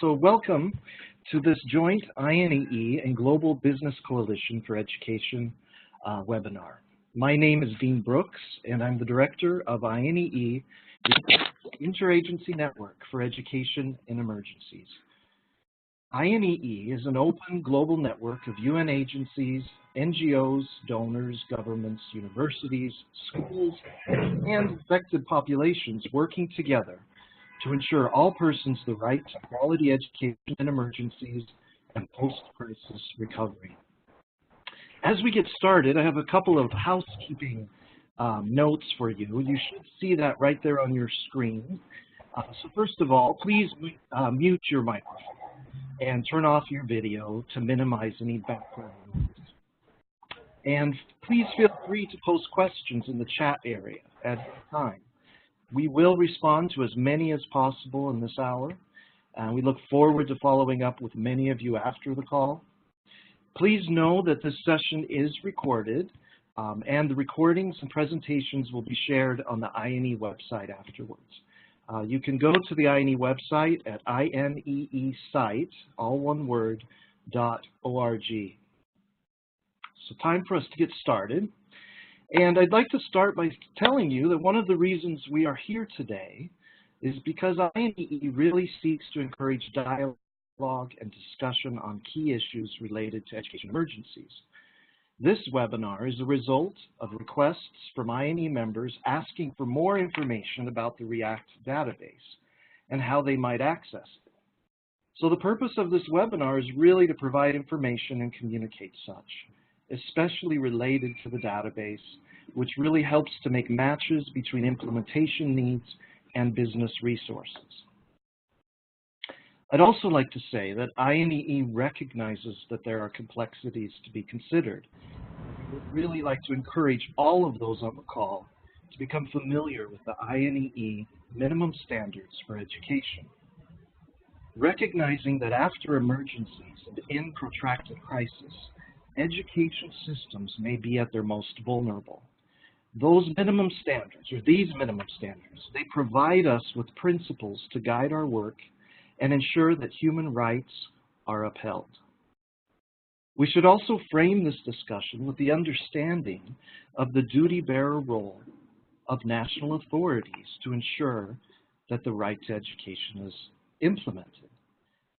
So welcome to this joint INEE and Global Business Coalition for Education webinar. My name is Dean Brooks, and I'm the director of INEE, the Interagency Network for Education in Emergencies. INEE is an open global network of UN agencies, NGOs, donors, governments, universities, schools, and affected populations working together to ensure all persons the right to quality education in emergencies and post-crisis recovery. As we get started, I have a couple of housekeeping notes for you. You should see that right there on your screen. So first of all, please mute your microphone and turn off your video to minimize any background noise. And please feel free to post questions in the chat area at any time. We will respond to as many as possible in this hour, and we look forward to following up with many of you after the call. Please know that this session is recorded, and the recordings and presentations will be shared on the INEE website afterwards. You can go to the INEE website at INEEsite, all one word, .org. So time for us to get started. And I'd like to start by telling you that one of the reasons we are here today is because INEE really seeks to encourage dialogue and discussion on key issues related to education emergencies. This webinar is a result of requests from INEE members asking for more information about the REACT database and how they might access it. So the purpose of this webinar is really to provide information and communicate such, especially related to the database, which really helps to make matches between implementation needs and business resources. I'd also like to say that INEE recognizes that there are complexities to be considered. We would really like to encourage all of those on the call to become familiar with the INEE minimum standards for education. Recognizing that after emergencies and in protracted crisis, education systems may be at their most vulnerable. Those minimum standards, or these minimum standards, they provide us with principles to guide our work and ensure that human rights are upheld. We should also frame this discussion with the understanding of the duty-bearer role of national authorities to ensure that the right to education is implemented.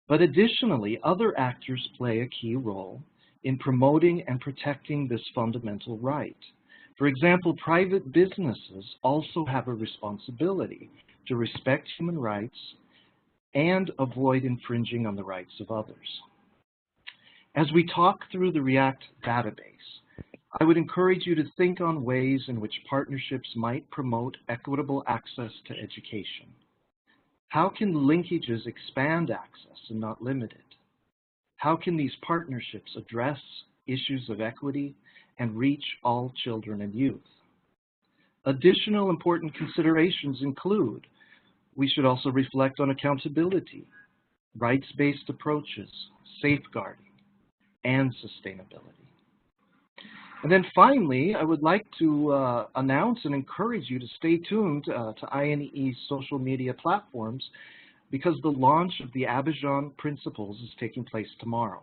But additionally, other actors play a key role in promoting and protecting this fundamental right. For example, private businesses also have a responsibility to respect human rights and avoid infringing on the rights of others. As we talk through the REACT database, I would encourage you to think on ways in which partnerships might promote equitable access to education. How can linkages expand access and not limit it? How can these partnerships address issues of equity and reach all children and youth? Additional important considerations include, we should also reflect on accountability, rights-based approaches, safeguarding, and sustainability. And then finally, I would like to announce and encourage you to stay tuned to INEE's social media platforms, because the launch of the Abidjan Principles is taking place tomorrow.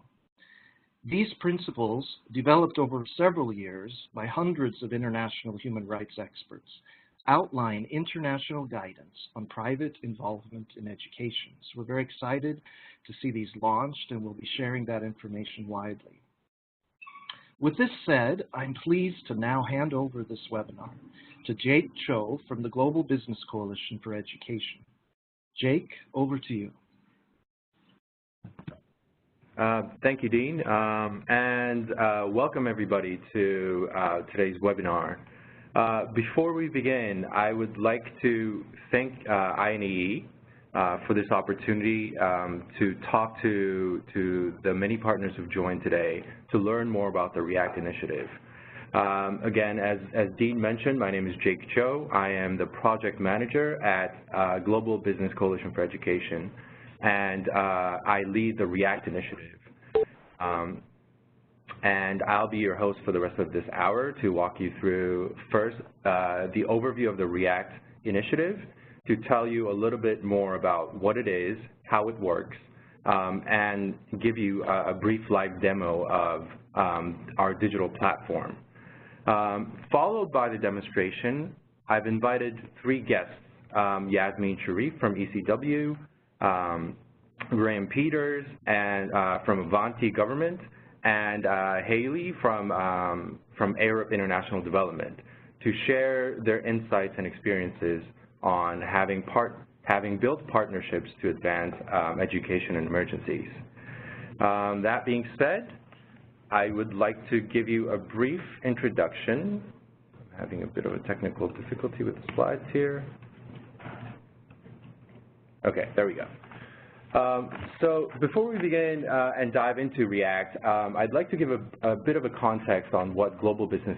These principles, developed over several years by hundreds of international human rights experts, outline international guidance on private involvement in education. So we're very excited to see these launched, and we'll be sharing that information widely. With this said, I'm pleased to now hand over this webinar to Jake Cho from the Global Business Coalition for Education. Jake, over to you. Thank you, Dean, and welcome everybody to today's webinar. Before we begin, I would like to thank INEE for this opportunity to talk to the many partners who've joined today to learn more about the REACT initiative. Again, as Dean mentioned, my name is Jake Cho. I am the project manager at Global Business Coalition for Education, and I lead the REACT initiative. And I'll be your host for the rest of this hour to walk you through, first, the overview of the REACT initiative, to tell you a little bit more about what it is, how it works, and give you a brief live demo of our digital platform. Followed by the demonstration, I've invited 3 guests, Yasmin Sharif from ECW, Graham Peters and from Avanti Government, and Haley from ARIP International Development, to share their insights and experiences on having built partnerships to advance education in emergencies. That being said, I would like to give you a brief introduction. I'm having a bit of a technical difficulty with the slides here. Okay, there we go. So before we begin and dive into REACT, I'd like to give a bit of a context on what Global Business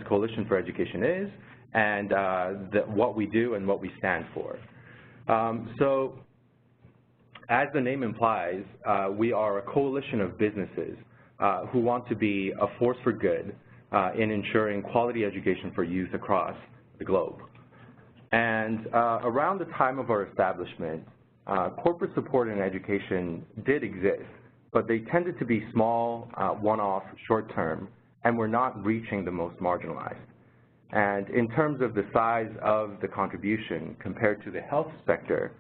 Coalition for Education is, and what we do and what we stand for. So as the name implies, we are a coalition of businesses who want to be a force for good in ensuring quality education for youth across the globe. And around the time of our establishment, corporate support in education did exist, but they tended to be small, one-off, short-term, and were not reaching the most marginalized. And in terms of the size of the contribution compared to the health sector,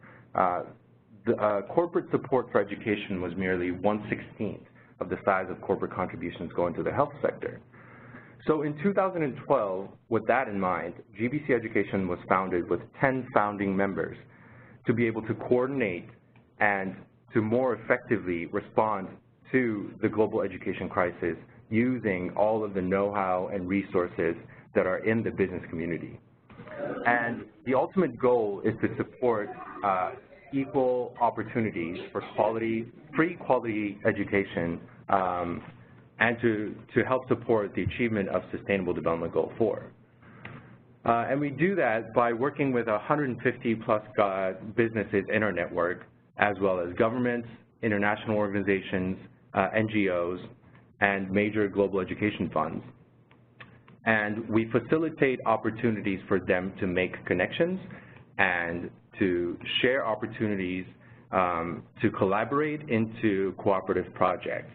corporate support for education was merely 1/16 of the size of corporate contributions going to the health sector. So in 2012, with that in mind, GBC Education was founded with 10 founding members to be able to coordinate and to more effectively respond to the global education crisis using all of the know-how and resources that are in the business community. And the ultimate goal is to support equal opportunities for free quality education, and to help support the achievement of Sustainable Development Goal 4. And we do that by working with 150+ businesses in our network, as well as governments, international organizations, NGOs, and major global education funds. And we facilitate opportunities for them to make connections and to share opportunities to collaborate into cooperative projects.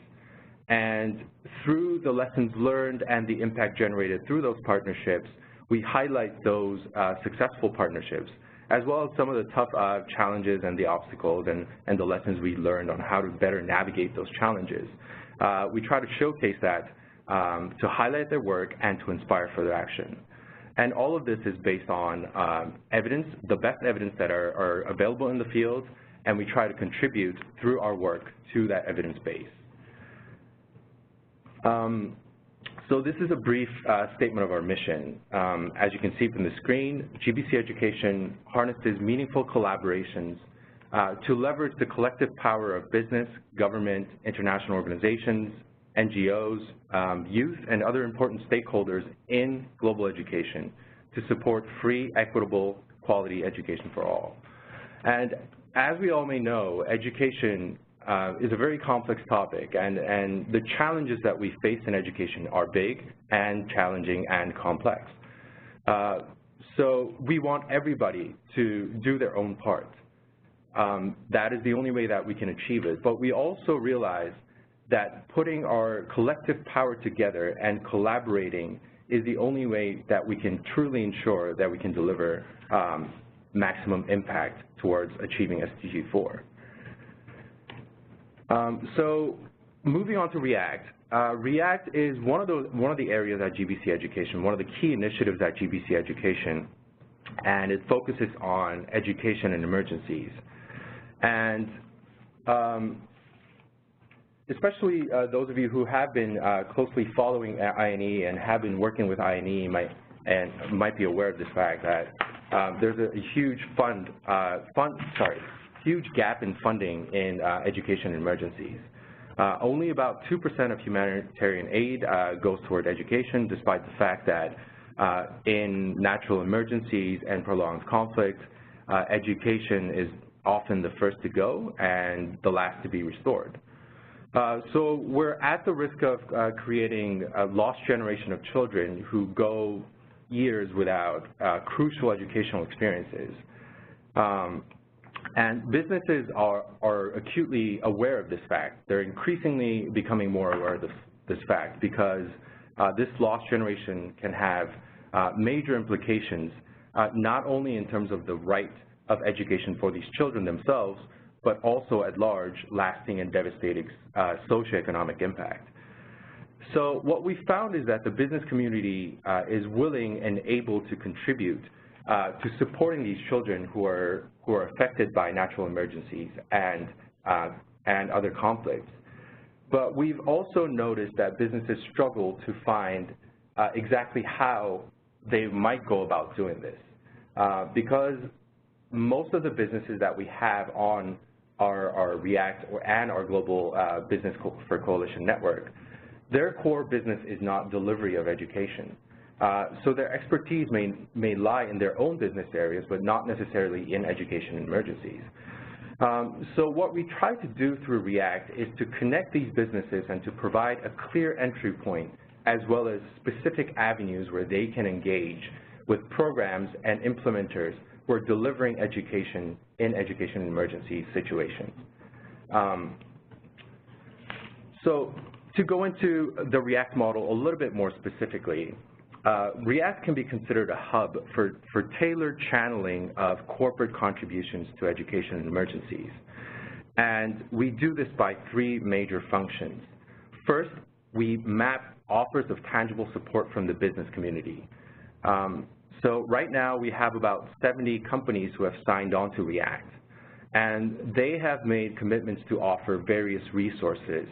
And through the lessons learned and the impact generated through those partnerships, we highlight those successful partnerships, as well as some of the tough challenges and the obstacles and the lessons we learned on how to better navigate those challenges. We try to showcase that to highlight their work and to inspire further action. And all of this is based on evidence, the best evidence that are available in the field, and we try to contribute through our work to that evidence base. So this is a brief statement of our mission. As you can see from the screen, GBC Education harnesses meaningful collaborations to leverage the collective power of business, government, international organizations, NGOs, youth, and other important stakeholders in global education to support free, equitable, quality education for all. And as we all may know, education is a very complex topic, and the challenges that we face in education are big and challenging and complex. So we want everybody to do their own part. That is the only way that we can achieve it. But we also realize that putting our collective power together and collaborating is the only way that we can truly ensure that we can deliver maximum impact towards achieving SDG 4. So moving on to REACT. REACT is one of the areas at GBC Education, one of the key initiatives at GBC Education, and it focuses on education and emergencies. And especially those of you who have been closely following INEE and have been working with INEE might be aware of this fact that there's a huge huge gap in funding in education and emergencies. Only about 2% of humanitarian aid goes toward education, despite the fact that in natural emergencies and prolonged conflict, education is often the first to go and the last to be restored. So we're at the risk of creating a lost generation of children who go years without crucial educational experiences. And businesses are acutely aware of this fact. They're increasingly becoming more aware of this fact because this lost generation can have major implications, not only in terms of the right of education for these children themselves, but also at large, lasting and devastating socioeconomic impact. So what we found is that the business community is willing and able to contribute to supporting these children who are affected by natural emergencies and other conflicts. But we've also noticed that businesses struggle to find exactly how they might go about doing this, because most of the businesses that we have on our REACT and our Global Business for Coalition network, their core business is not delivery of education. So their expertise may lie in their own business areas, but not necessarily in education and emergencies. So what we try to do through REACT is to connect these businesses and to provide a clear entry point as well as specific avenues where they can engage with programs and implementers who are delivering education in education and emergency situations. So to go into the REACT model a little bit more specifically, REACT can be considered a hub for tailored channeling of corporate contributions to education and emergencies. And we do this by three major functions. First, we map offers of tangible support from the business community. So right now we have about 70 companies who have signed on to REACT, and they have made commitments to offer various resources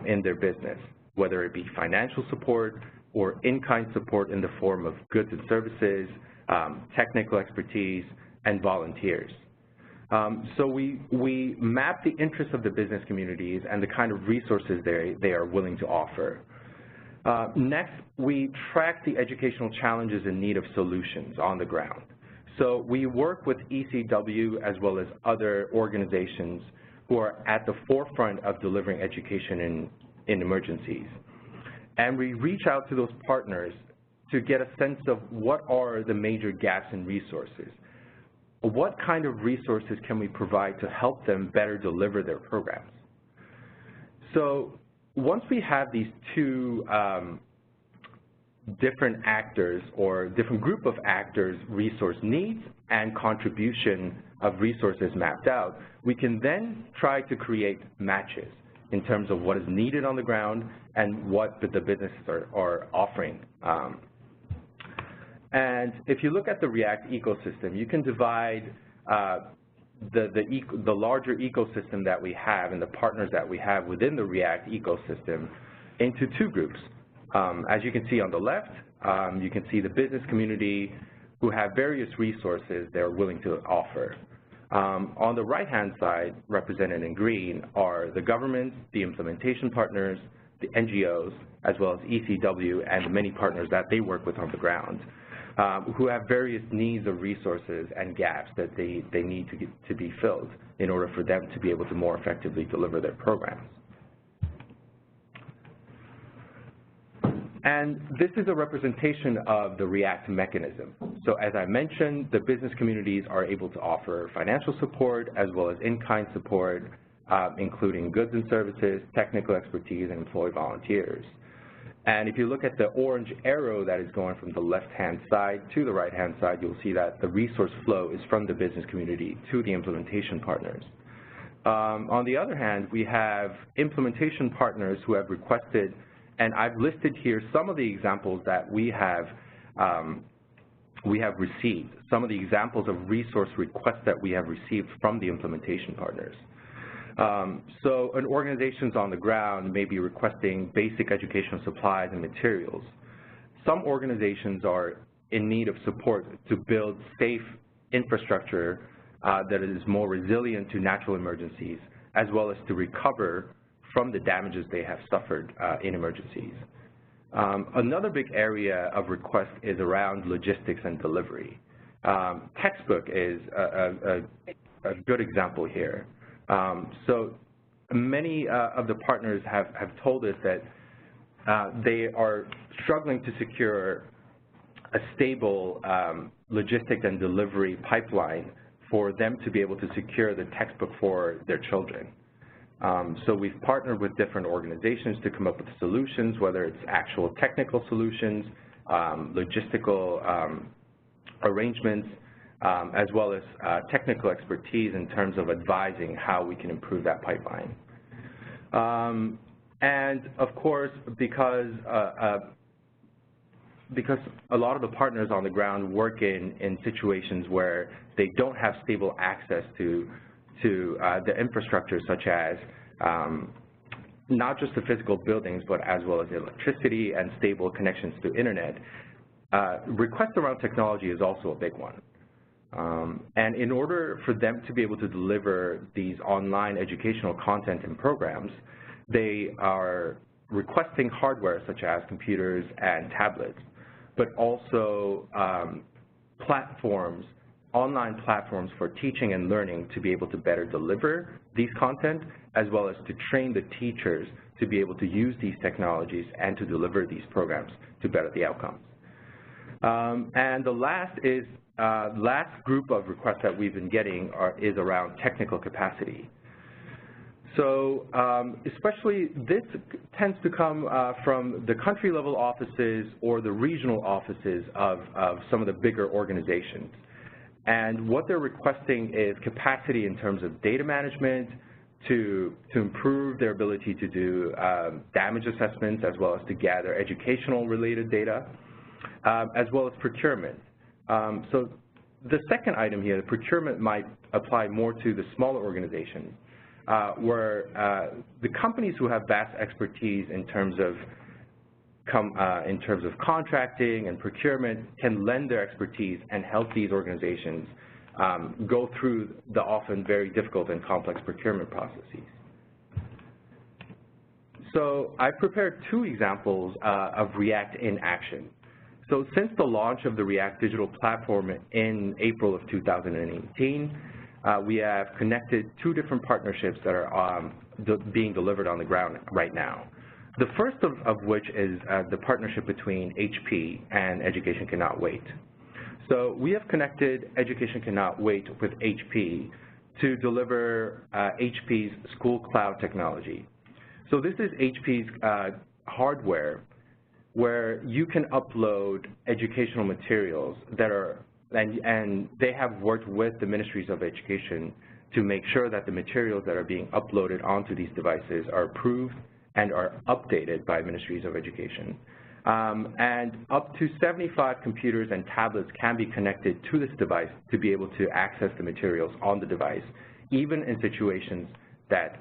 in their business, whether it be financial support or in-kind support in the form of goods and services, technical expertise, and volunteers. So we map the interests of the business communities and the kind of resources they are willing to offer. Next, we track the educational challenges in need of solutions on the ground. So we work with ECW as well as other organizations who are at the forefront of delivering education in emergencies. And we reach out to those partners to get a sense of what are the major gaps in resources. What kind of resources can we provide to help them better deliver their programs? So once we have these two different actors or different group of actors' resource needs and contribution of resources mapped out, we can then try to create matches in terms of what is needed on the ground and what the businesses are offering. And if you look at the REACT ecosystem, you can divide the larger ecosystem that we have and the partners that we have within the REACT ecosystem into two groups. As you can see on the left, you can see the business community who have various resources they're willing to offer. On the right-hand side, represented in green, are the governments, the implementation partners, the NGOs, as well as ECW and the many partners that they work with on the ground, who have various needs of resources and gaps that they need to be filled in order for them to be able to more effectively deliver their programs. And this is a representation of the REACT mechanism. So as I mentioned, the business communities are able to offer financial support as well as in-kind support, including goods and services, technical expertise, and employee volunteers. And if you look at the orange arrow that is going from the left-hand side to the right-hand side, you'll see that the resource flow is from the business community to the implementation partners. On the other hand, we have implementation partners who have requested, and I've listed here some of the examples that we have received, some of the examples of resource requests that we have received from the implementation partners. So an organization's on the ground may be requesting basic educational supplies and materials. Some organizations are in need of support to build safe infrastructure that is more resilient to natural emergencies, as well as to recover from the damages they have suffered in emergencies. Another big area of request is around logistics and delivery. Textbook is a good example here. So many of the partners have told us that they are struggling to secure a stable logistic and delivery pipeline for them to be able to secure the textbook for their children. So we've partnered with different organizations to come up with solutions, whether it's actual technical solutions, logistical arrangements, as well as technical expertise in terms of advising how we can improve that pipeline. And of course, because a lot of the partners on the ground work in situations where they don't have stable access to the infrastructure, such as not just the physical buildings, but as well as electricity and stable connections to internet, requests around technology is also a big one. And in order for them to be able to deliver these online educational content and programs, they are requesting hardware such as computers and tablets, but also platforms, online platforms for teaching and learning to be able to better deliver these content, as well as to train the teachers to be able to use these technologies and to deliver these programs to better the outcomes. And the last group of requests that we've been getting is around technical capacity. So especially this tends to come from the country-level offices or the regional offices of some of the bigger organizations. And what they're requesting is capacity in terms of data management to improve their ability to do damage assessments, as well as to gather educational-related data, as well as procurement. So the second item here, the procurement, might apply more to the smaller organizations, where the companies who have vast expertise in terms of contracting and procurement can lend their expertise and help these organizations go through the often very difficult and complex procurement processes. So I prepared two examples of React in action. So since the launch of the React digital platform in April of 2018, we have connected two different partnerships that are being delivered on the ground right now. The first of which is the partnership between HP and Education Cannot Wait. So we have connected Education Cannot Wait with HP to deliver HP's school cloud technology. So this is HP's hardware where you can upload educational materials that are, and they have worked with the Ministries of Education to make sure that the materials that are being uploaded onto these devices are approved and are updated by Ministries of Education. And up to 75 computers and tablets can be connected to this device to be able to access the materials on the device, even in situations that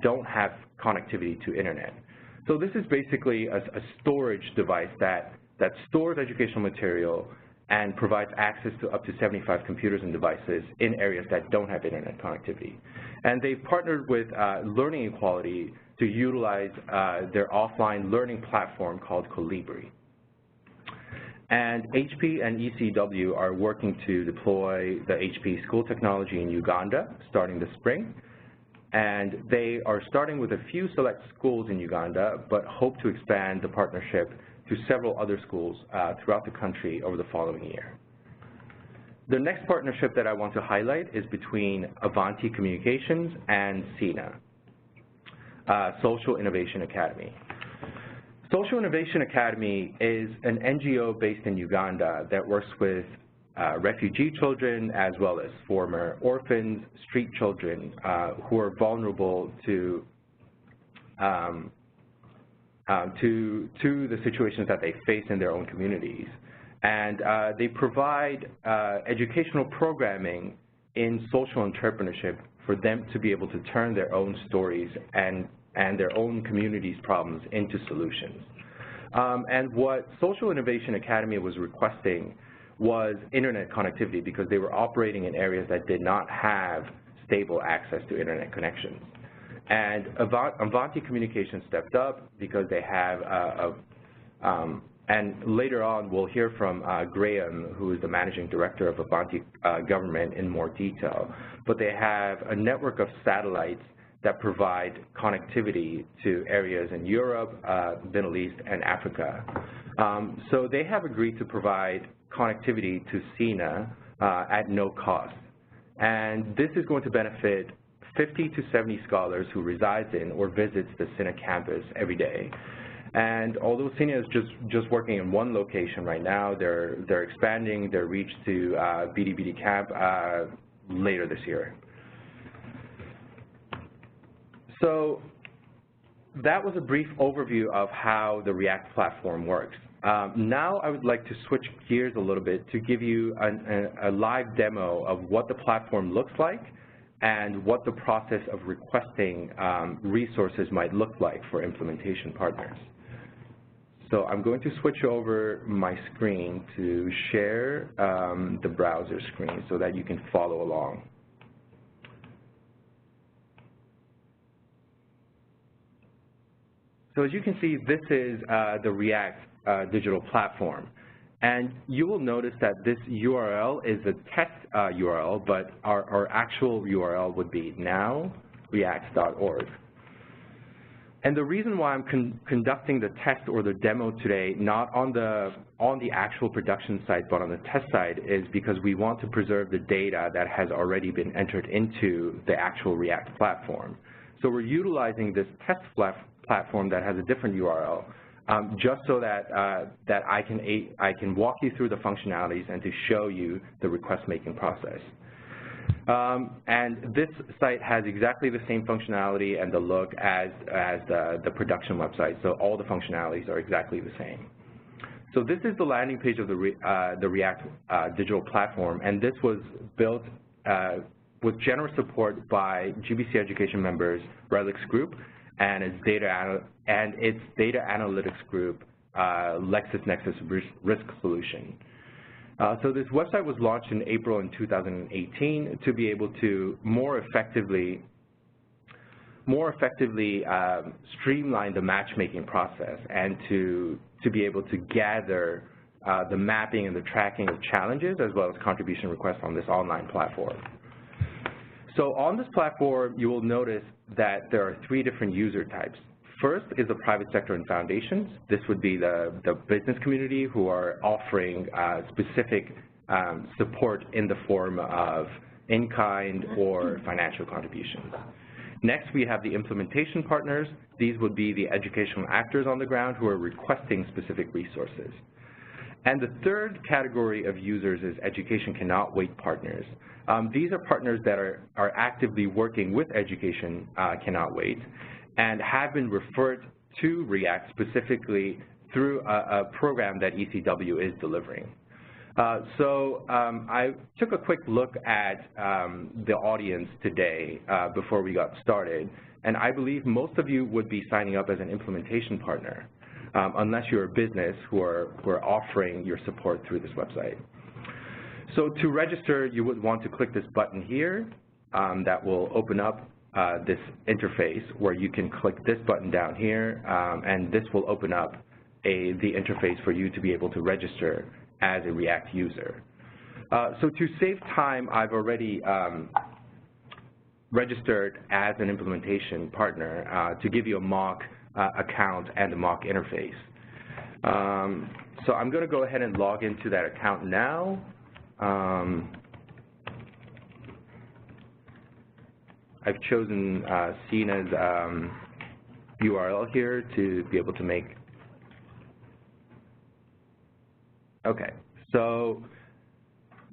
don't have connectivity to internet. So this is basically a storage device that stores educational material and provides access to up to 75 computers and devices in areas that don't have internet connectivity. And they've partnered with Learning Equality to utilize their offline learning platform called Colibri. And HP and ECW are working to deploy the HP school technology in Uganda starting this spring. And they are starting with a few select schools in Uganda, but hope to expand the partnership to several other schools throughout the country over the following year. The next partnership that I want to highlight is between Avanti Communications and SINA, Social Innovation Academy. Social Innovation Academy is an NGO based in Uganda that works with refugee children as well as former orphans, street children who are vulnerable to the situations that they face in their own communities. And they provide educational programming in social entrepreneurship for them to be able to turn their own stories and their own communities' problems into solutions. And what Social Innovation Academy was requesting was internet connectivity, because they were operating in areas that did not have stable access to internet connections. And Avanti Communications stepped up because they have and later on we'll hear from Graham, who is the managing director of Avanti government, in more detail. But they have a network of satellites that provide connectivity to areas in Europe, Middle East, and Africa. So they have agreed to provide connectivity to SINA at no cost. And this is going to benefit 50 to 70 scholars who resides in or visits the CINA campus every day. And although CINA is just working in one location right now, they're expanding their reach to BD Camp later this year. So that was a brief overview of how the React platform works. Now I would like to switch gears a little bit to give you a live demo of what the platform looks like and what the process of requesting resources might look like for implementation partners. So I'm going to switch over my screen to share the browser screen so that you can follow along. So as you can see, this is the React digital platform. And you will notice that this URL is a test URL, but our actual URL would be nowreact.org. And the reason why I'm conducting the test or the demo today, not on the actual production site, but on the test side, is because we want to preserve the data that has already been entered into the actual React platform. So we're utilizing this test platform that has a different URL, just so that I can walk you through the functionalities and to show you the request making process. And this site has exactly the same functionality and the look as the production website, so all the functionalities are exactly the same. So this is the landing page of the React digital platform, and this was built with generous support by GBC-Education members, Relix Group, and its data analytics group, LexisNexis Risk Solution. So this website was launched in April in 2018 to be able to more effectively streamline the matchmaking process and to be able to gather the mapping and the tracking of challenges as well as contribution requests on this online platform. So on this platform, you will notice that there are 3 different user types. First is the private sector and foundations. This would be the business community who are offering specific support in the form of in-kind or financial contributions. Next, we have the implementation partners. These would be the educational actors on the ground who are requesting specific resources. And the third category of users is Education Cannot Wait partners. These are partners that are actively working with Education Cannot Wait and have been referred to React specifically through a program that ECW is delivering. I took a quick look at the audience today before we got started, and I believe most of you would be signing up as an implementation partner, unless you're a business who are offering your support through this website. So to register, you would want to click this button here that will open up this interface where you can click this button down here, and this will open up the interface for you to be able to register as a React user. So to save time, I've already registered as an implementation partner to give you a mock account and a mock interface. So I'm going to go ahead and log into that account now. I've chosen CINA's URL here to be able to make. Okay, so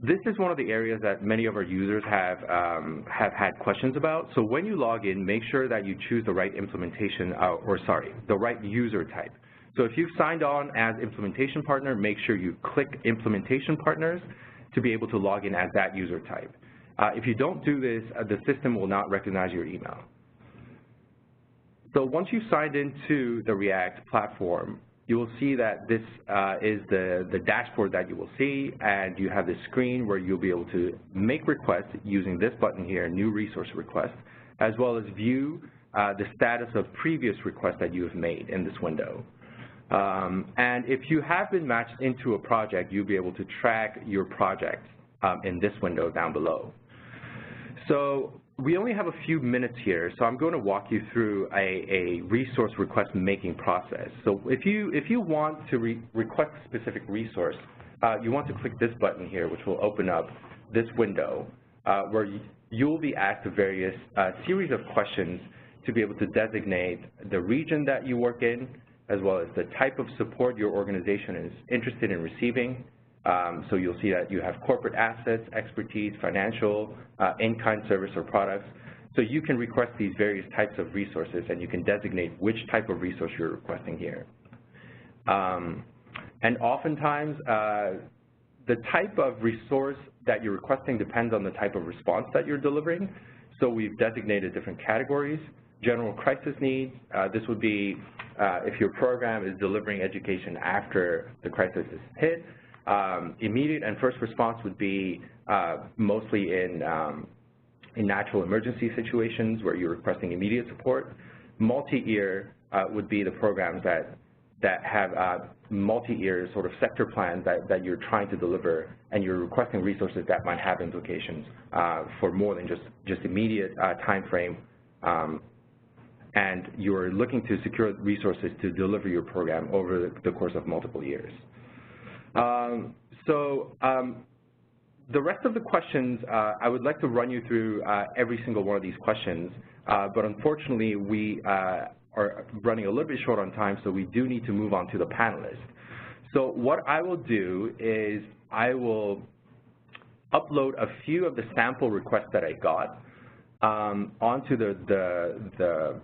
this is one of the areas that many of our users have had questions about. So when you log in, make sure that you choose the right implementation, the right user type. So if you've signed on as implementation partner, make sure you click implementation partners to be able to log in as that user type. If you don't do this, the system will not recognize your email. So once you've signed into the React platform, you will see that this is the dashboard that you will see, and you have this screen where you'll be able to make requests using this button here, New Resource Request, as well as view the status of previous requests that you have made in this window. And if you have been matched into a project, you'll be able to track your project in this window down below. So we only have a few minutes here, so I'm going to walk you through a resource request making process. So if you want to request a specific resource, you want to click this button here, which will open up this window where you'll be asked a various series of questions to be able to designate the region that you work in, as well as the type of support your organization is interested in receiving. So you'll see that you have corporate assets, expertise, financial, in-kind service or products. So you can request these various types of resources, and you can designate which type of resource you're requesting here. And oftentimes, the type of resource that you're requesting depends on the type of response that you're delivering. So we've designated different categories. General crisis needs, this would be if your program is delivering education after the crisis is hit. Immediate and first response would be mostly in natural emergency situations where you're requesting immediate support. Multi-year would be the programs that have multi-year sort of sector plans that you're trying to deliver, and you're requesting resources that might have implications for more than just immediate time frame, and you're looking to secure resources to deliver your program over the course of multiple years. The rest of the questions, I would like to run you through every single one of these questions, but unfortunately we are running a little bit short on time, so we do need to move on to the panelists. So what I will do is I will upload a few of the sample requests that I got onto the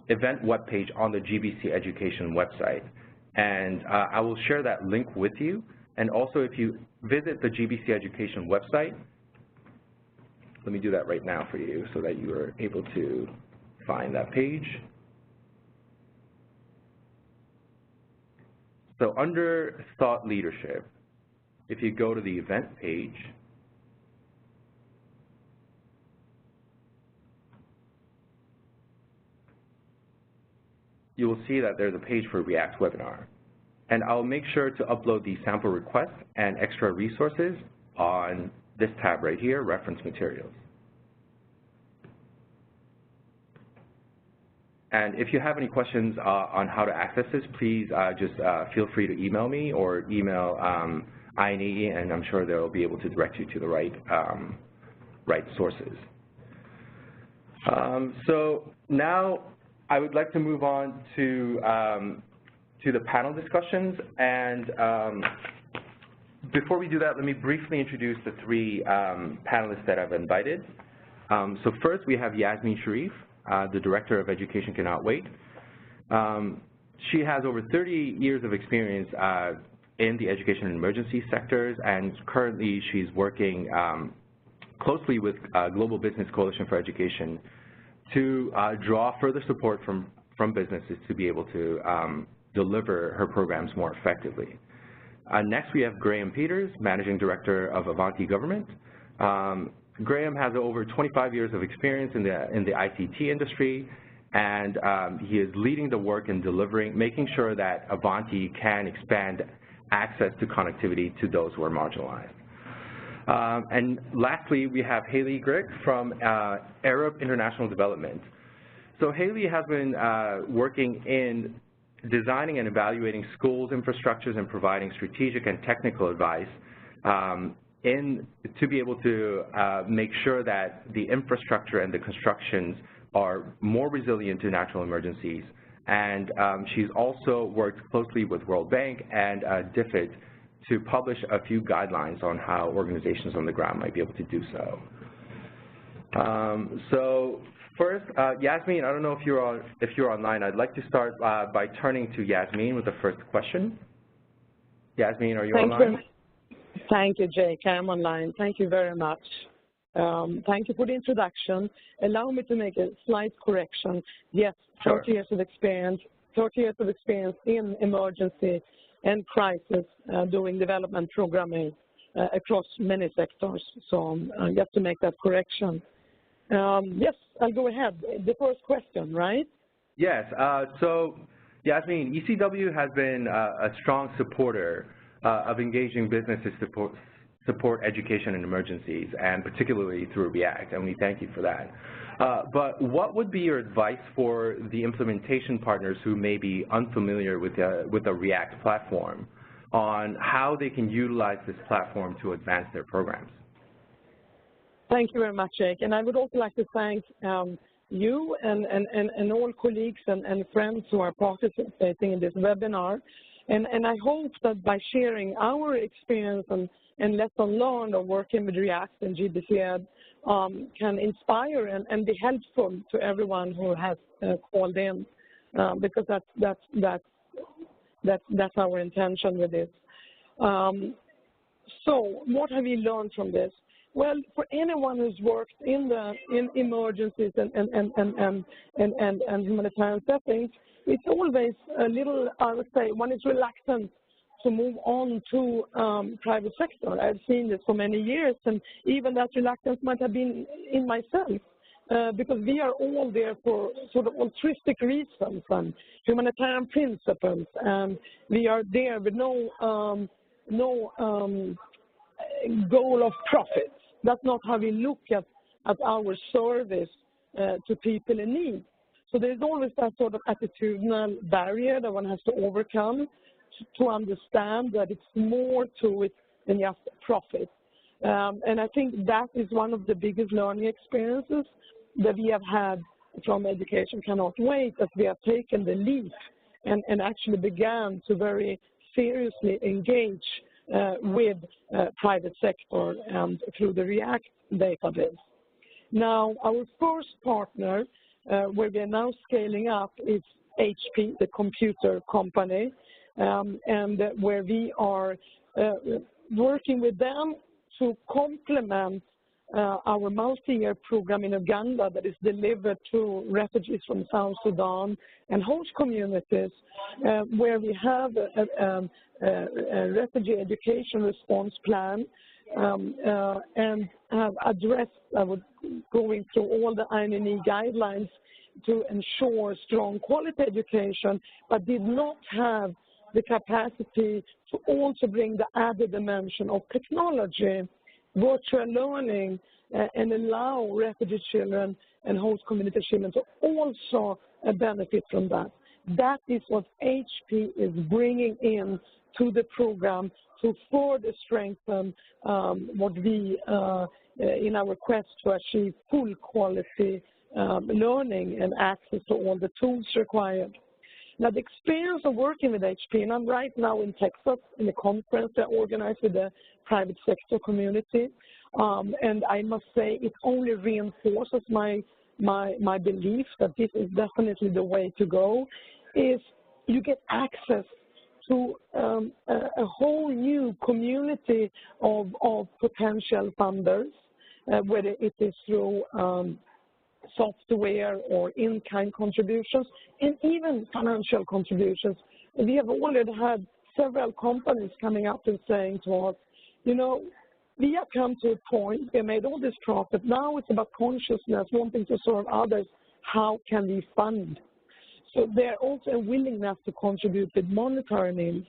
event webpage on the GBC-Education website, and I will share that link with you. And also, if you visit the GBC-Education website, let me do that right now for you so that you are able to find that page. So under Thought Leadership, if you go to the event page, you will see that there's a page for React webinar. And I'll make sure to upload the sample requests and extra resources on this tab right here, Reference Materials. And if you have any questions on how to access this, please just feel free to email me or email INEE, and I'm sure they'll be able to direct you to the right sources. So now I would like to move on to the panel discussions, and before we do that, let me briefly introduce the three panelists that I've invited. So first we have Yasmin Sharif, the Director of Education Cannot Wait. She has over 30 years of experience in the education and emergency sectors, and currently she's working closely with Global Business Coalition for Education to draw further support from businesses to be able to deliver her programs more effectively. Next, we have Graham Peters, Managing Director of Avanti Government. Graham has over 25 years of experience in the ICT industry, and he is leading the work in making sure that Avanti can expand access to connectivity to those who are marginalized. And lastly, we have Haley Grigg from Arab International Development. So Haley has been working in designing and evaluating schools infrastructures and providing strategic and technical advice to be able to make sure that the infrastructure and the constructions are more resilient to natural emergencies. And she's also worked closely with World Bank and DFID to publish a few guidelines on how organizations on the ground might be able to do so. So first, Yasmin, I don't know if you're online. I'd like to start by turning to Yasmin with the first question. Yasmin, are you online? Thank you, Jake. I'm online. Thank you very much. Thank you for the introduction. Allow me to make a slight correction. Yes, 30 years of experience, 30 years of experience in emergency and crisis doing development programming across many sectors. So just to make that correction. Yes, I'll go ahead. The first question, right? Yes. So, Yasmin, ECW has been a strong supporter of engaging businesses to support education in emergencies, and particularly through React, and we thank you for that. But what would be your advice for the implementation partners who may be unfamiliar with the React platform on how they can utilize this platform to advance their programs? Thank you very much, Jake. And I would also like to thank you and all colleagues and friends who are participating in this webinar. And I hope that by sharing our experience and lesson learned of working with React and GBC-Ed can inspire and be helpful to everyone who has called in, because that's our intention with this. So what have we learned from this? Well, for anyone who's worked in emergencies and humanitarian settings, it's always a little, I would say, one is reluctant to move on to private sector. I've seen this for many years, and even that reluctance might have been in myself, because we are all there for sort of altruistic reasons and humanitarian principles, and we are there with no goal of profit. That's not how we look at our service to people in need. So there's always that sort of attitudinal barrier that one has to overcome to understand that it's more to it than just profit. And I think that is one of the biggest learning experiences that we have had from Education Cannot Wait, as we have taken the leap and actually began to very seriously engage with private sector and through the React database. Now, our first partner, where we are now scaling up, is HP, the computer company, and where we are working with them to complement our multi-year program in Uganda that is delivered to refugees from South Sudan and host communities, where we have a refugee education response plan and have addressed, going through all the INEE guidelines to ensure strong quality education, but did not have the capacity to also bring the added dimension of technology, virtual learning, and allow refugee children and host community children to also benefit from that. That is what HP is bringing in to the program to further strengthen what we, in our quest to achieve full quality learning and access to all the tools required. Now, the experience of working with HP, and I'm right now in Texas in a conference that I organized with the private sector community, and I must say it only reinforces my belief that this is definitely the way to go, is you get access to a whole new community of potential funders, whether it is through software or in-kind contributions, and even financial contributions. We have already had several companies coming up and saying to us, you know, we have come to a point, we made all this profit, now it's about consciousness, wanting to serve others, how can we fund? So there's also a willingness to contribute with monetary means.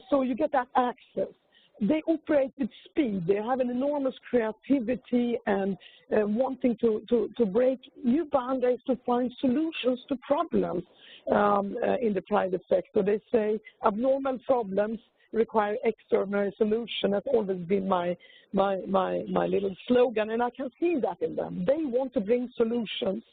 So you get that access. They operate with speed. They have an enormous creativity and wanting to break new boundaries to find solutions to problems in the private sector. They say abnormal problems require extraordinary solution. That's always been my little slogan, and I can see that in them. They want to bring solutions,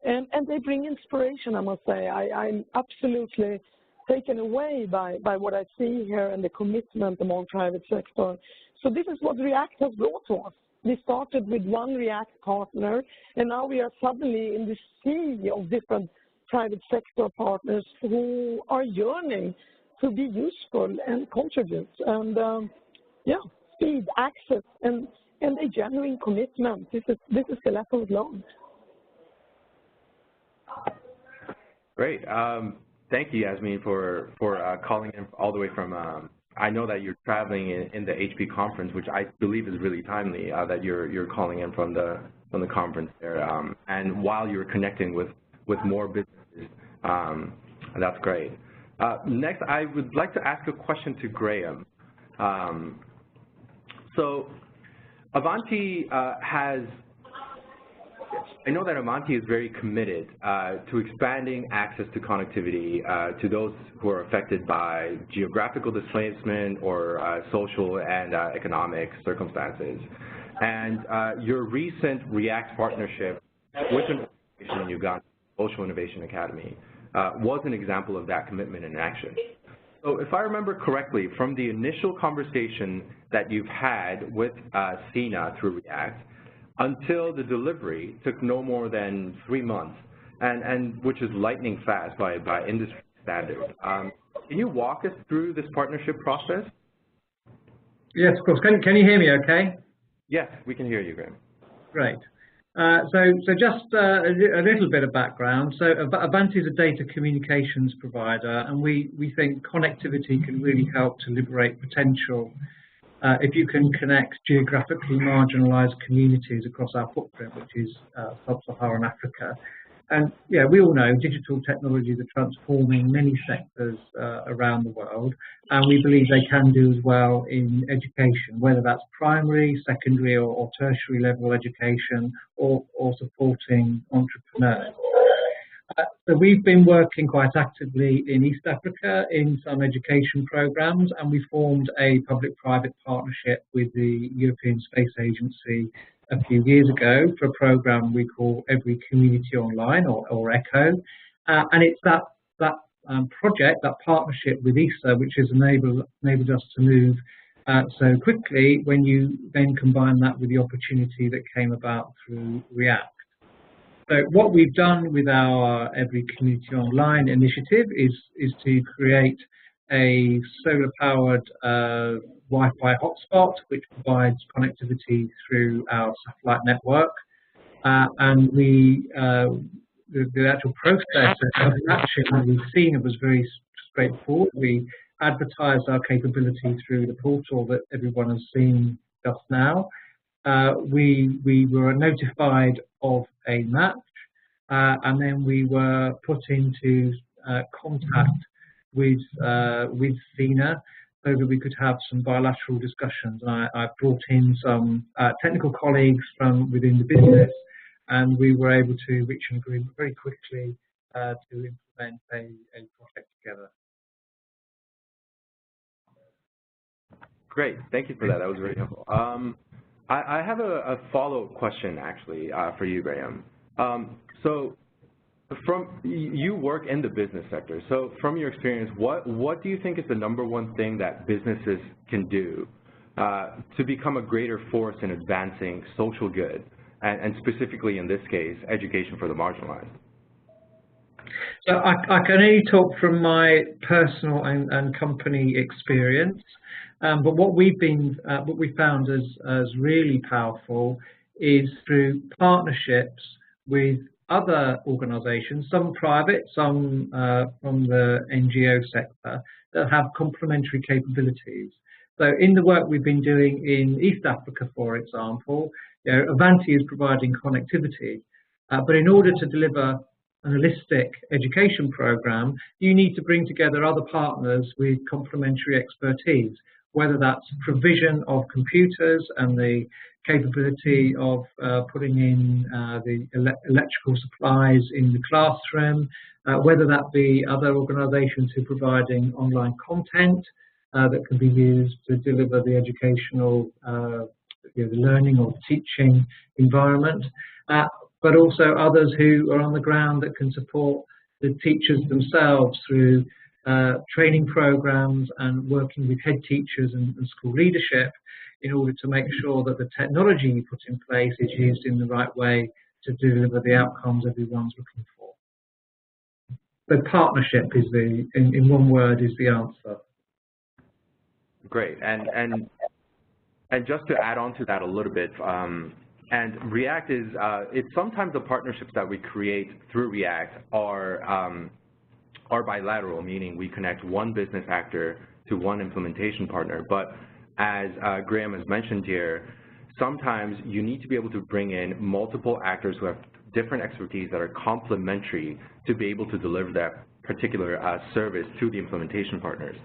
and they bring inspiration, I must say. I'm absolutely taken away by what I see here and the commitment among private sector. So this is what React has brought to us. We started with one React partner, and now we are suddenly in the sea of different private sector partners who are yearning to be useful and contribute. And yeah, speed, access, and a genuine commitment. This is the lesson learned. Great. Thank you, Yasmin, for calling in all the way from, I know that you're traveling in the HP conference, which I believe is really timely, that you're calling in from the conference there, and while you're connecting with more businesses. That's great. Next, I would like to ask a question to Graham. So Avanti I know that Avanti is very committed to expanding access to connectivity to those who are affected by geographical displacement or social and economic circumstances. And your recent React partnership with an organization in Uganda, Social Innovation Academy, was an example of that commitment in action. So if I remember correctly, from the initial conversation that you've had with SINA through React until the delivery took no more than 3 months, and which is lightning fast by industry standards. Can you walk us through this partnership process? Yes, of course. Can you hear me okay? Yes, we can hear you, Graham. Great. So just a little bit of background. So Avanti is a data communications provider, and we think connectivity can really help to liberate potential if you can connect geographically marginalized communities across our footprint, which is sub-Saharan Africa. And yeah, we all know digital technologies are transforming many sectors around the world, and we believe they can do as well in education, whether that's primary, secondary, or tertiary level education, or supporting entrepreneurs. So we've been working quite actively in East Africa in some education programs, and we formed a public-private partnership with the European Space Agency a few years ago for a program we call Every Community Online, or ECHO, and it's that project, that partnership with ESA, which has enabled us to move so quickly when you then combine that with the opportunity that came about through React. So what we've done with our Every Community Online initiative is to create a solar-powered Wi-Fi hotspot, which provides connectivity through our satellite network. And the actual process of matching that we've seen, it was very straightforward. We advertised our capability through the portal that everyone has seen just now. We were notified of a match, and then we were put into contact with SINA so that we could have some bilateral discussions. And I brought in some technical colleagues from within the business, and we were able to reach an agreement very quickly to implement a project together. Great, thank you for that. That was very helpful. I have a follow-up question, actually, for you, Graham. So you work in the business sector. So from your experience, what do you think is the #1 thing that businesses can do to become a greater force in advancing social good, and specifically in this case, education for the marginalized? So I can only talk from my personal and company experience, but what we found as really powerful is through partnerships with other organisations, some private, some from the NGO sector, that have complementary capabilities. So in the work we've been doing in East Africa, for example, Avanti is providing connectivity, but in order to deliver a holistic education program, you need to bring together other partners with complementary expertise, whether that's provision of computers and the capability of putting in the electrical supplies in the classroom, whether that be other organisations who are providing online content that can be used to deliver the educational, the learning or teaching environment, but also others who are on the ground that can support the teachers themselves through training programs and working with head teachers and school leadership in order to make sure that the technology you put in place is used in the right way to deliver the outcomes everyone's looking for. So partnership is in one word, is the answer. Great, and just to add on to that a little bit, and React is, it's sometimes the partnerships that we create through React are bilateral, meaning we connect one business actor to one implementation partner. But as Graham has mentioned here, sometimes you need to be able to bring in multiple actors who have different expertise that are complementary to be able to deliver that particular service to the implementation partners.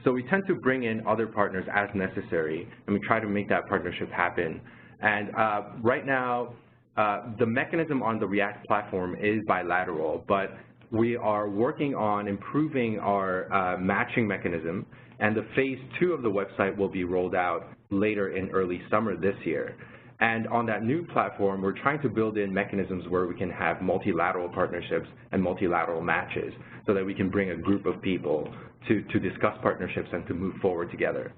So we tend to bring in other partners as necessary, and we try to make that partnership happen. And right now, the mechanism on the React platform is bilateral, but we are working on improving our matching mechanism, and the phase 2 of the website will be rolled out later in early summer this year. And on that new platform, we're trying to build in mechanisms where we can have multilateral partnerships and multilateral matches so that we can bring a group of people to discuss partnerships and to move forward together.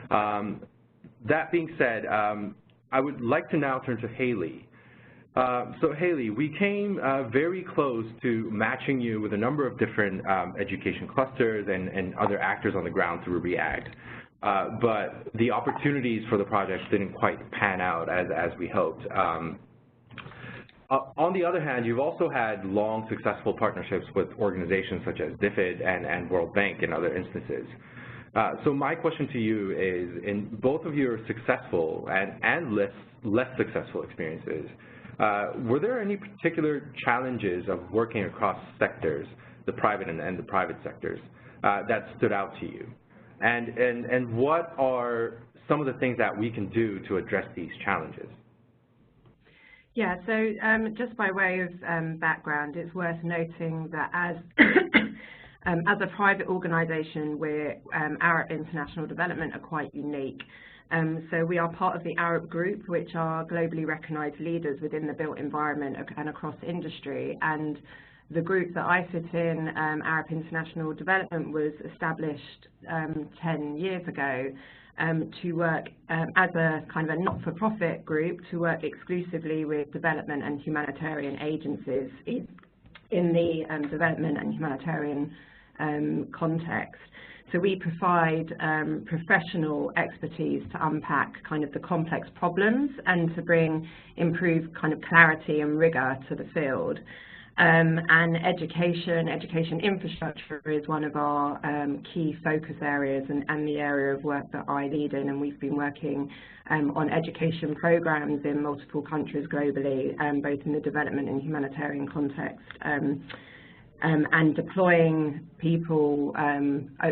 That being said, I would like to now turn to Haley. So Haley, we came very close to matching you with a number of different education clusters and other actors on the ground through REACT. But the opportunities for the project didn't quite pan out as we hoped. On the other hand, you've also had long successful partnerships with organizations such as DFID and World Bank in other instances. So my question to you is, in both of your successful and less successful experiences, were there any particular challenges of working across sectors, the private and the private sectors, that stood out to you? And what are some of the things that we can do to address these challenges? Yeah, so just by way of background, it's worth noting that as a private organisation, Arup International Development are quite unique. So we are part of the Arup Group, which are globally recognised leaders within the built environment and across industry. And the group that I sit in, Arup International Development, was established 10 years ago to work as a kind of a not-for-profit group to work exclusively with development and humanitarian agencies in the development and humanitarian context. So we provide professional expertise to unpack kind of the complex problems and to bring improved kind of clarity and rigour to the field. And education infrastructure is one of our key focus areas and the area of work that I lead in, and we've been working on education programs in multiple countries globally, both in the development and humanitarian context, and deploying people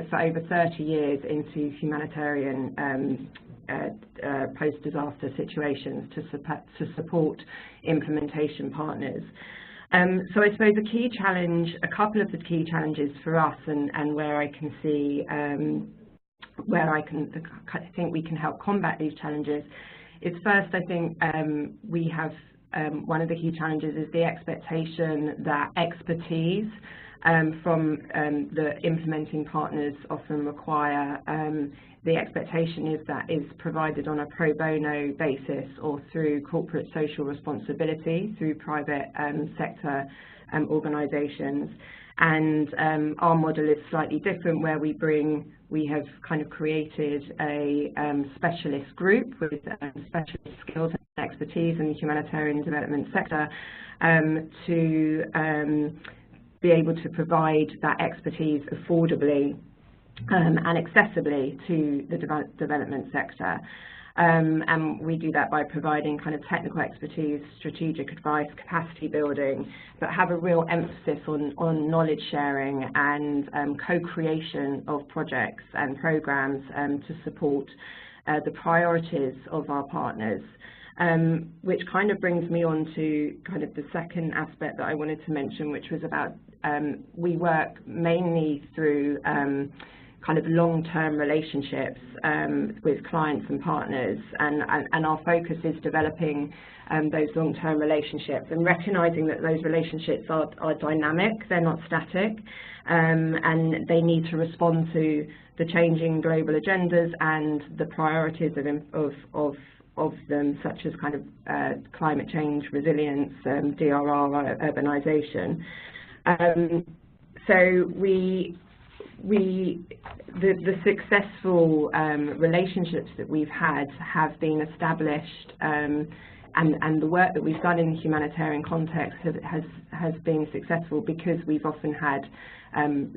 for over 30 years into humanitarian post-disaster situations to support implementation partners. So I suppose a couple of the key challenges for us and where I can see, I think we can help combat these challenges is first, I think we have, one of the key challenges is the expectation that expertise from the implementing partners often require. The expectation is that is provided on a pro bono basis or through corporate social responsibility through private sector organisations. And our model is slightly different, where we have kind of created a specialist group with specialist skills and expertise in the humanitarian development sector to be able to provide that expertise affordably and accessibly to the development sector. And we do that by providing kind of technical expertise, strategic advice, capacity building, but have a real emphasis on knowledge sharing and co-creation of projects and programs to support the priorities of our partners. Which kind of brings me on to kind of the second aspect that I wanted to mention, which was about we work mainly through kind of long-term relationships with clients and partners, and our focus is developing those long-term relationships and recognizing that those relationships are dynamic, they're not static, and they need to respond to the changing global agendas and the priorities of them, such as kind of climate change, resilience, DRR, urbanization. So the successful relationships that we've had have been established, and the work that we've done in the humanitarian context has been successful because we've often had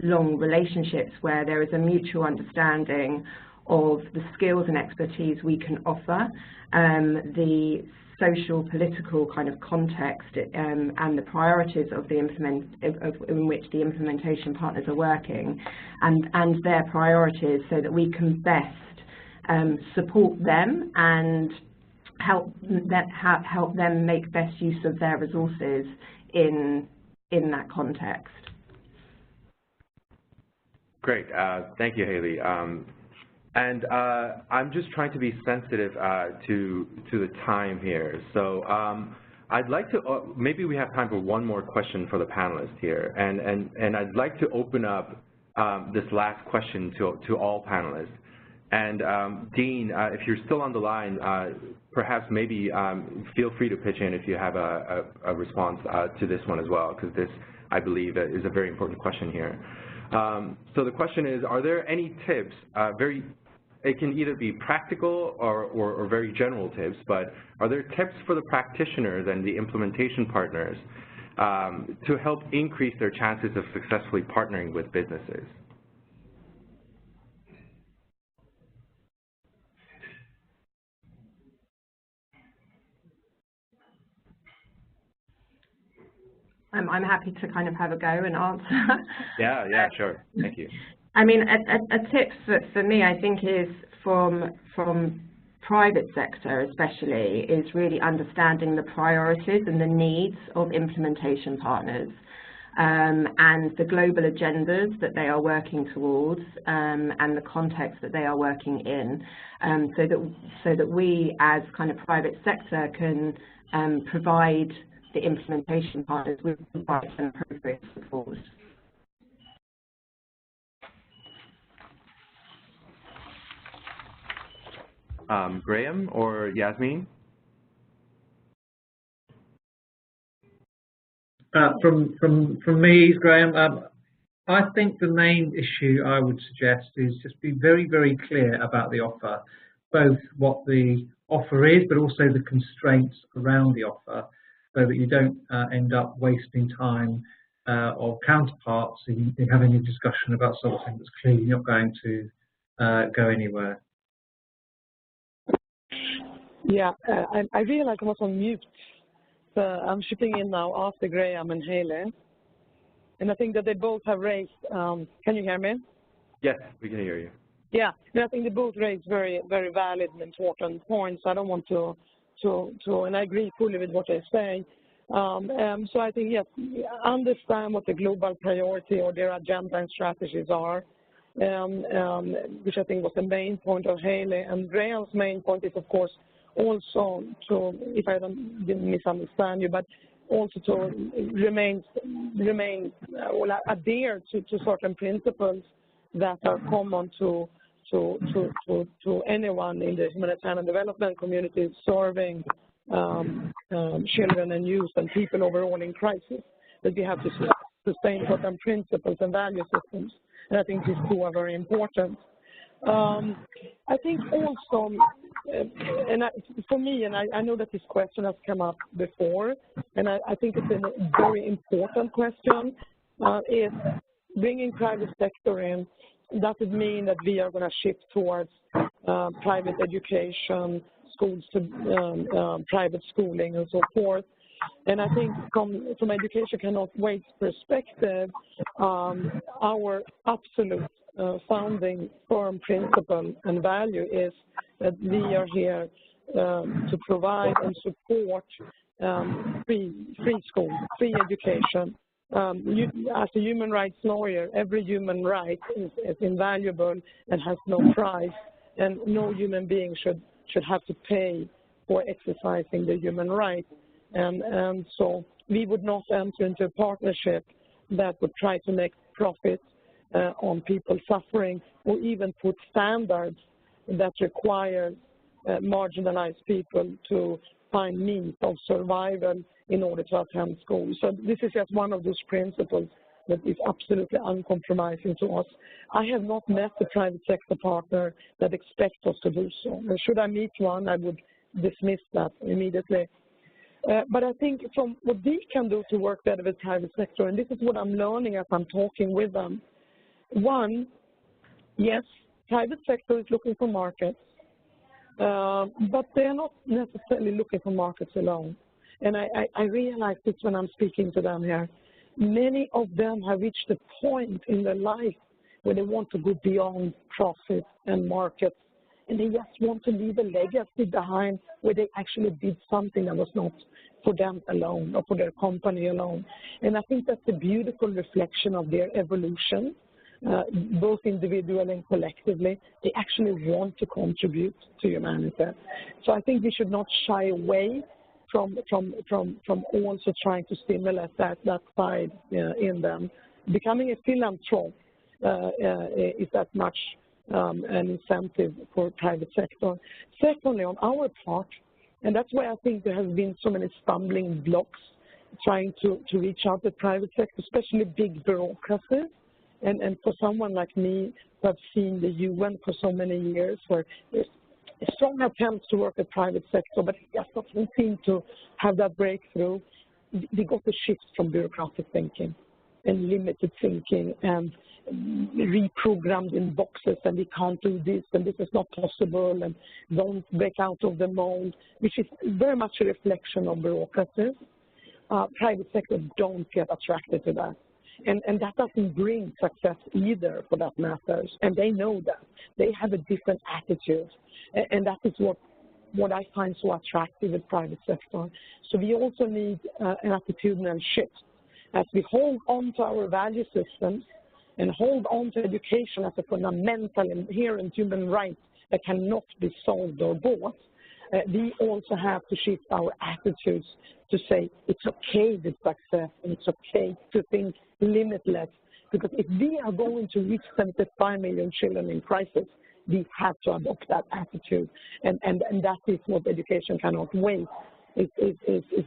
long relationships where there is a mutual understanding of the skills and expertise we can offer, the social, political kind of context and the priorities of the in which the implementation partners are working, and their priorities, so that we can best support them and help them make best use of their resources in that context. Great, thank you, Haley. And I'm just trying to be sensitive to the time here. So I'd like to, maybe we have time for one more question for the panelists here. And I'd like to open up this last question to all panelists. And Dean, if you're still on the line, perhaps maybe feel free to pitch in if you have a response to this one as well, because this, I believe, is a very important question here. So the question is, are there any tips, it can either be practical or very general tips, but are there tips for the practitioners and the implementation partners to help increase their chances of successfully partnering with businesses? I'm happy to kind of have a go and answer. Yeah, sure. Thank you. I mean, a tip for me, I think, is from private sector especially, is really understanding the priorities and the needs of implementation partners and the global agendas that they are working towards and the context that they are working in, so that we as kind of private sector can provide the implementation partners with the right and appropriate support. Graham or Yasmin? From me, Graham, I think the main issue I would suggest is just be very, very clear about the offer, both what the offer is, but also the constraints around the offer, so that you don't end up wasting time of counterparts in having a discussion about something that's clearly not going to go anywhere. Yeah, I realized I was on mute. So I'm shipping in now after Graham and Haley. And I think that they both have raised, can you hear me? Yes, we can hear you. Yeah, and I think they both raised very, very valid and important points. I don't want to and I agree fully with what they say. So I think, yes, understand what the global priority or their agenda and strategies are, which I think was the main point of Haley. And Graham's main point is, of course, also to, if I didn't misunderstand you, but also to remain or adhere to certain principles that are common to anyone in the humanitarian development community serving children and youth and people overall in crisis, that we have to sustain certain principles and value systems. And I think these two are very important. I think also, for me, and I know that this question has come up before, and I think it's a very important question, is bringing private sector in. Does it mean that we are going to shift towards private education, schools to private schooling and so forth? And I think from Education Cannot Wait's perspective, our absolute founding firm principle and value is that we are here to provide and support free school, free education. As a human rights lawyer, every human right is invaluable and has no price, and no human being should have to pay for exercising the human right. And so we would not enter into a partnership that would try to make profit on people suffering, or even put standards that require marginalized people to find means of survival in order to attend school. So this is just one of those principles that is absolutely uncompromising to us. I have not met a private sector partner that expects us to do so. And should I meet one, I would dismiss that immediately. But I think from what we can do to work better with private sector, and this is what I'm learning as I'm talking with them. One, yes, private sector is looking for markets, but they're not necessarily looking for markets alone. And I realize this when I'm speaking to them here. Many of them have reached a point in their life where they want to go beyond profit and markets, and they just want to leave a legacy behind where they actually did something that was not for them alone or for their company alone. And I think that's a beautiful reflection of their evolution. both individually and collectively. They actually want to contribute to humanity. So I think we should not shy away from also trying to stimulate that side in them. Becoming a philanthrope is that much an incentive for private sector. Secondly, on our part, and that's why I think there has been so many stumbling blocks trying to reach out to the private sector, especially big bureaucracies. And for someone like me who have seen the UN for so many years, where there's a strong attempt to work at private sector, but it just doesn't seem to have that breakthrough, we got a shift from bureaucratic thinking and limited thinking and reprogrammed in boxes, and we can't do this, and this is not possible, and don't break out of the mold, which is very much a reflection of bureaucracies. Private sector don't get attracted to that. And that doesn't bring success either, for that matter, and they know that. They have a different attitude, and that is what I find so attractive with private sector. So we also need an attitudinal shift. As we hold on to our value systems and hold on to education as a fundamental inherent human right that cannot be sold or bought, we also have to shift our attitudes to say it's okay with success and it's okay to think limitless. Because if we are going to reach 75 million children in crisis, we have to adopt that attitude. And that is what education cannot wait. Is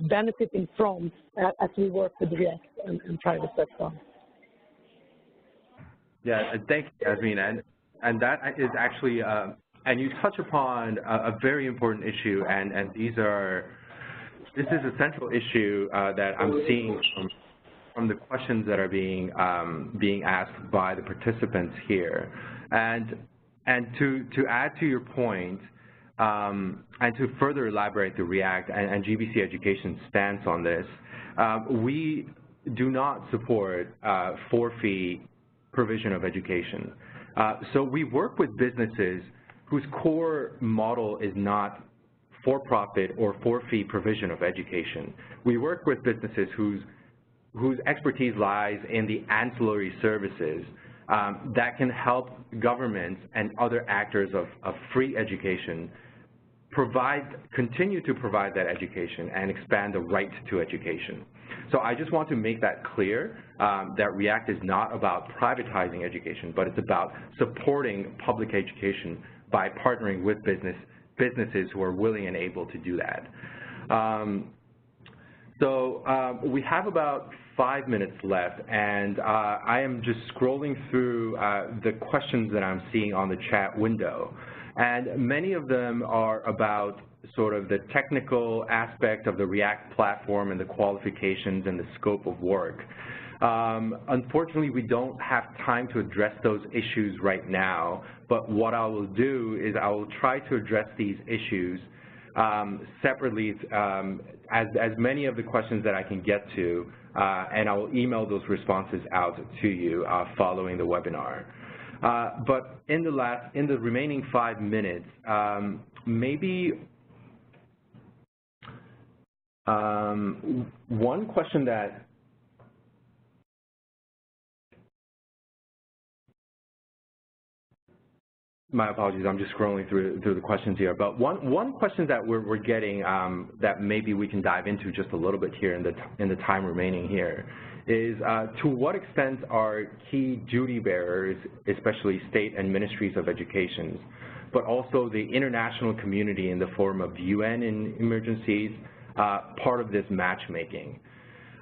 benefiting from as we work with REACT and private sector. Yeah, thank you, Yasmin. And that is actually, and you touch upon a very important issue, and this is a central issue that I'm seeing from the questions that are being asked by the participants here. And to add to your point, and to further elaborate the REACT and GBC-Education stance on this, we do not support for-fee provision of education. So we work with businesses whose core model is not for-profit or for-fee provision of education. We work with businesses whose expertise lies in the ancillary services that can help governments and other actors of free education continue to provide that education and expand the right to education. So I just want to make that clear, that REACT is not about privatizing education, but it's about supporting public education by partnering with businesses who are willing and able to do that. We have about 5 minutes left, and I am just scrolling through the questions that I'm seeing on the chat window. And many of them are about sort of the technical aspect of the REACT platform and the qualifications and the scope of work. Unfortunately, we don't have time to address those issues right now, but what I will do is I will try to address these issues separately, as many of the questions that I can get to, and I will email those responses out to you following the webinar. But in the remaining 5 minutes, maybe one question that my apologies, I'm just scrolling through the questions here. But one question that we're getting that maybe we can dive into just a little bit here in the time remaining here is to what extent are key duty bearers, especially state and ministries of education, but also the international community in the form of UN and emergencies, part of this matchmaking?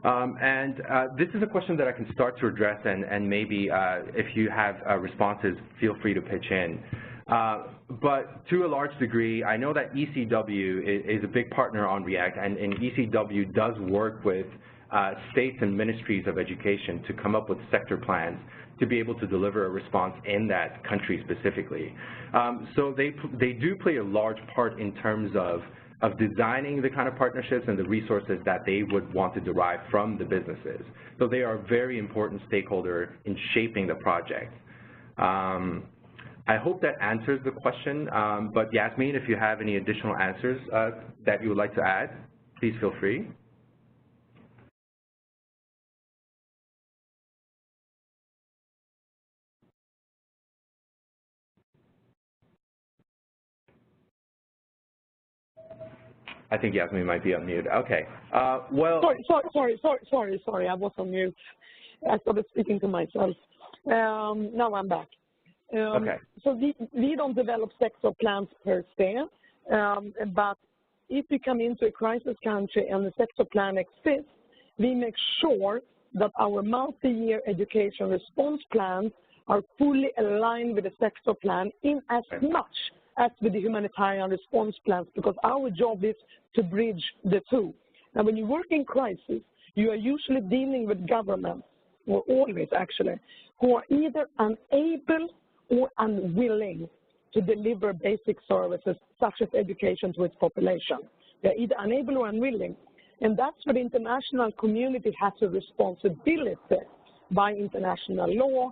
This is a question that I can start to address, and maybe if you have responses, feel free to pitch in. But to a large degree, I know that ECW is a big partner on REACT, and ECW does work with states and ministries of education to come up with sector plans to be able to deliver a response in that country specifically. So they do play a large part in terms of designing the kind of partnerships and the resources that they would want to derive from the businesses. So they are a very important stakeholder in shaping the project. I hope that answers the question, but Yasmin, if you have any additional answers that you would like to add, please feel free. I think Yasmin might be on mute. Okay. Well. Sorry. I was on mute. I started speaking to myself. Now I'm back. Okay. So we don't develop sector plans per se, but if we come into a crisis country and the sector plan exists, we make sure that our multi-year education response plans are fully aligned with the sector plan in as much as with the humanitarian response plans, because our job is to bridge the two. Now, when you work in crisis, you are usually dealing with governments, or always actually, who are either unable or unwilling to deliver basic services such as education to its population. They're either unable or unwilling. And that's where the international community has a responsibility by international law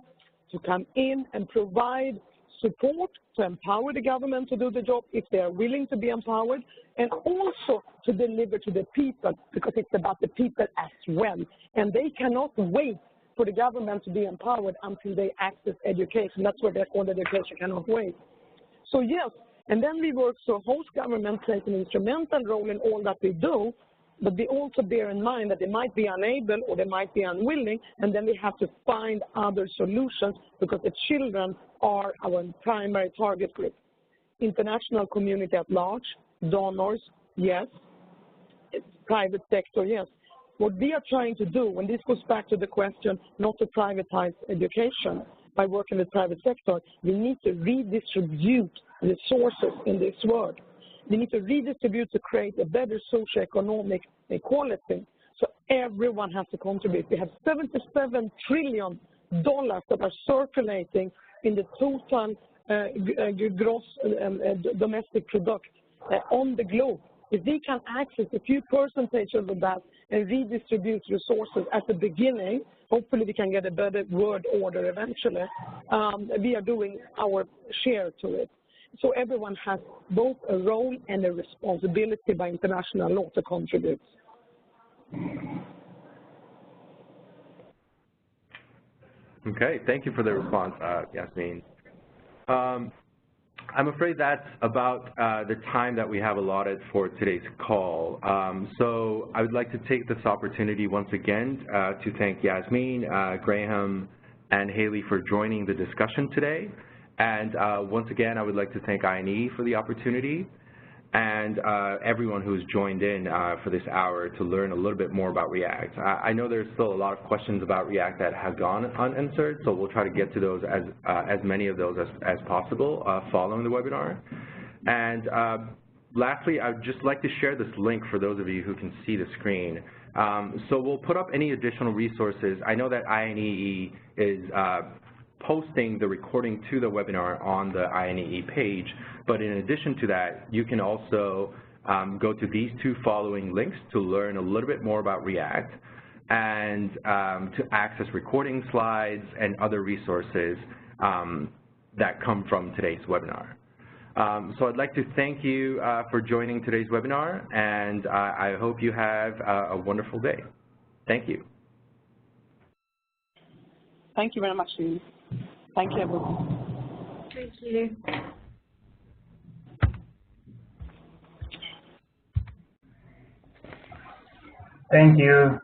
to come in and provide support to empower the government to do the job if they are willing to be empowered, and also to deliver to the people, because it's about the people as well. And they cannot wait for the government to be empowered until they access education. That's where they call education cannot wait. So yes, and then we work, so host government plays an instrumental role in all that we do, but we also bear in mind that they might be unable or they might be unwilling, and then we have to find other solutions because the children are our primary target group. International community at large, donors, yes. Private sector, yes. What we are trying to do, and this goes back to the question not to privatize education by working with private sector, we need to redistribute resources in this world. We need to redistribute to create a better socioeconomic equality. So everyone has to contribute. We have $77 trillion that are circulating in the total gross domestic product on the globe. If we can access a few percentage of that and redistribute resources at the beginning, hopefully we can get a better world order eventually. We are doing our share to it. So everyone has both a role and a responsibility by international law to contribute. Okay, thank you for the response, Yasmin. I'm afraid that's about the time that we have allotted for today's call. So I would like to take this opportunity once again to thank Yasmin, Graham, and Haley for joining the discussion today. And once again, I would like to thank INEE for the opportunity and everyone who's joined in for this hour to learn a little bit more about REACT. I know there's still a lot of questions about REACT that have gone unanswered, so we'll try to get to those as many of those as possible following the webinar. And lastly, I'd just like to share this link for those of you who can see the screen. So we'll put up any additional resources. I know that INEE is posting the recording to the webinar on the INEE page, but in addition to that, you can also go to these two following links to learn a little bit more about REACT and to access recording slides and other resources that come from today's webinar. So I'd like to thank you for joining today's webinar, and I hope you have a wonderful day. Thank you. Thank you very much, Julie. Thank you, everyone. Thank you. Thank you.